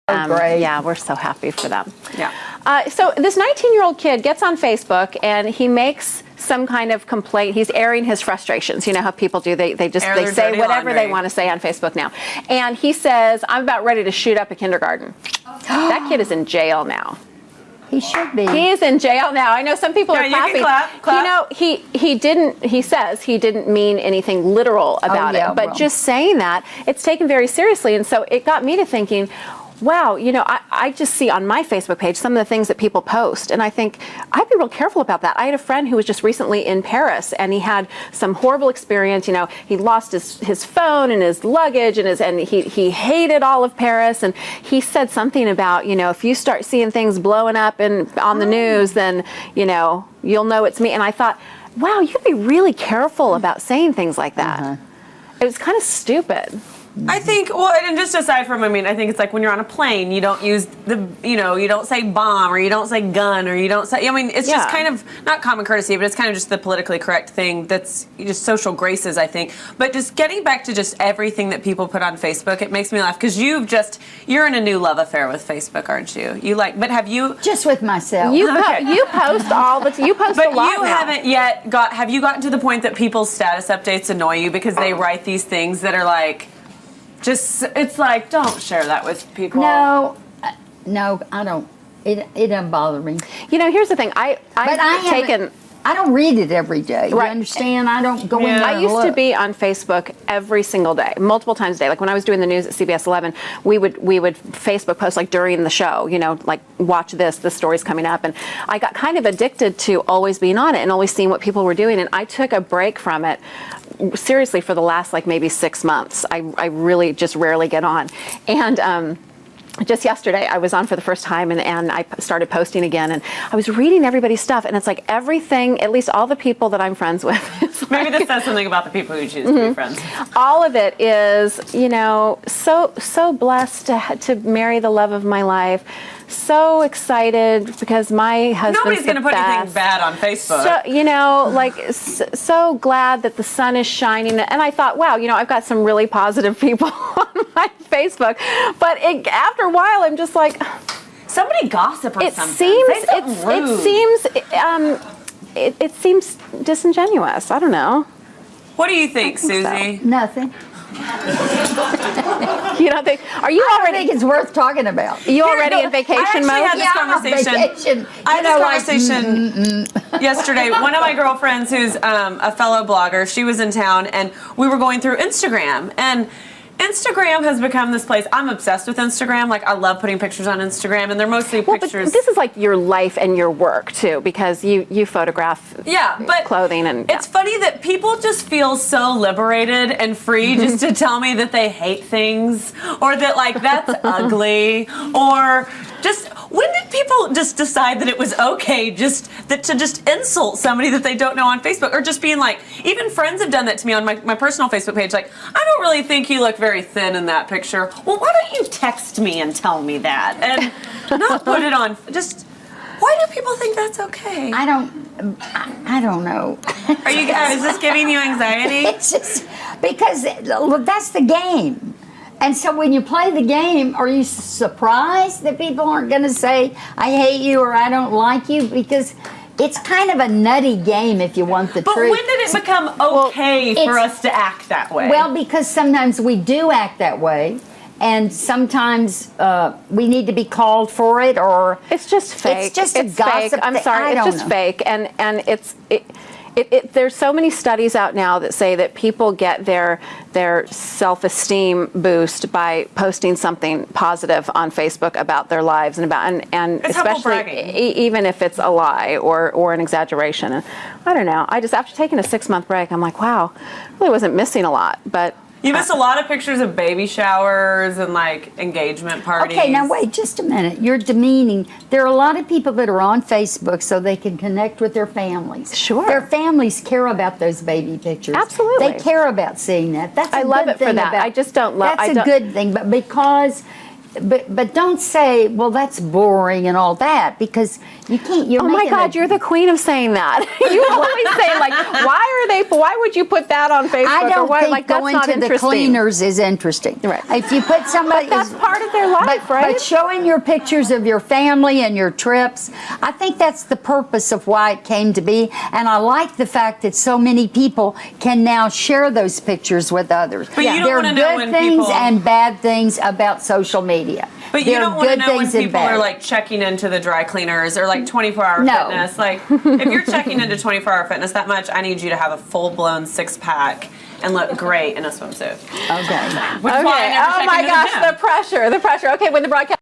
Great. Yeah, we're so happy for them. Yeah. So this 19-year-old kid gets on Facebook and he makes some kind of complaint. He's airing his frustrations. You know how people do. They say whatever they want to say on Facebook now. And he says, I'm about ready to shoot up a kindergarten. That kid is in jail now. He should be. He is in jail now. I know some people are clapping. You can clap. You know, he says he didn't mean anything literal about it. But just saying that, it's taken very seriously. And so it got me to thinking, wow, you know, I just see on my Facebook page some of the things that people post, and I think I'd be real careful about that. I had a friend who was just recently in Paris, and he had some horrible experience. You know, he lost his phone and his luggage, and he hated all of Paris, and he said something about, you know, if you start seeing things blowing up on the news, then, you know, you'll know it's me. And I thought, wow, you can be really careful about saying things like that. It was kind of stupid. I think, well, and just aside from, I mean, I think it's like when you're on a plane, you don't use you don't say bomb, or you don't say gun, or you don't say, I mean, it's just kind of, not common courtesy, but it's kind of just the politically correct thing that's just social graces, I think. But just getting back to just everything that people put on Facebook, it makes me laugh, because you're in a new love affair with Facebook, aren't you? But have you? Just with myself. You post all the, you post a lot. But you haven't yet have you gotten to the point that people's status updates annoy you because they write these things that are like, it's like, don't share that with people. No, I don't. It doesn't bother me. You know, here's the thing. I don't read it every day. You understand? I don't go in there I used to be on Facebook every single day, multiple times a day. Like when I was doing the news at CBS 11, we would Facebook post like during the show, you know, like watch this story's coming up. And I got kind of addicted to always being on it and always seeing what people were doing. And I took a break from it, seriously, for the last like maybe 6 months. I really just rarely get on. And just yesterday, I was on for the first time, and I started posting again, and I was reading everybody's stuff, and it's like everything, at least all the people that I'm friends with. Maybe this says something about the people who choose to be friends. All of it is, you know, so blessed to marry the love of my life. So excited because my husband's Nobody's going to put anything bad on Facebook. So, you know, like, so glad that the sun is shining. And I thought, wow, you know, I've got some really positive people on my Facebook. But after a while, I'm just like, somebody gossip or something. It seems disingenuous. I don't know. What do you think, Susie? So. Nothing. You don't think? Are you I already? think it's worth talking about. You already in vacation mode? I had this conversation yesterday. One of my girlfriends, who's a fellow blogger, she was in town, and we were going through Instagram, and Instagram has become this place. I'm obsessed with Instagram. Like, I love putting pictures on Instagram, and they're mostly pictures. But this is like your life and your work too, because you photograph clothing and. It's funny that people just feel so liberated and free just to tell me that they hate things, or that like that's ugly, or just when did people just decide that it was okay to just insult somebody that they don't know on Facebook, or just being like, even friends have done that to me on my personal Facebook page, like, I don't really think you look very thin in that picture. Well, why don't you text me and tell me that, and not put it on? Just why do people think that's okay? I don't know. Are you guys? Is this giving you anxiety? It's just because look, that's the game. And so when you play the game, are you surprised that people aren't going to say, I hate you or I don't like you? Because it's kind of a nutty game if you want the truth. But when did it become okay for us to act that way? Well, because sometimes we do act that way. And sometimes we need to be called for it, or it's just fake. It's just a gossip fake. I'm sorry, it's just fake, and there's so many studies out now that say that people get their self-esteem boost by posting something positive on Facebook about their lives and especially even if it's a lie or an exaggeration. And I don't know. I just, after taking a 6-month break, I'm like, wow, I really wasn't missing a lot, but. You missed a lot of pictures of baby showers and like engagement parties. Okay, now wait just a minute. You're demeaning. There are a lot of people that are on Facebook so they can connect with their families. Sure. Their families care about those baby pictures. Absolutely. They care about seeing that. That's a I love it for that. I just don't love. That's a good thing, but because but don't say, well, that's boring and all that, because you can't. You're Oh my making God, you're the queen of saying that. You always say like, why would you put that on Facebook? I don't or why, think like, that's going not to the interesting. cleaners is interesting. Right. If you put somebody, That's part of their life, right? But showing your pictures of your family and your trips, I think that's the purpose of why it came to be. And I like the fact that so many people can now share those pictures with others. But you don't there are wanna know good when things people- and bad things about social media. But you There don't are want to good know when things and people bad. are like checking into the dry cleaners or like 24-hour No. fitness. Like, if you're checking into 24-hour fitness that much, I need you to have a full-blown six-pack and look great in a swimsuit. Okay. Which is why I never Oh check my into the gosh, gym. the pressure. Okay, when the broadcast.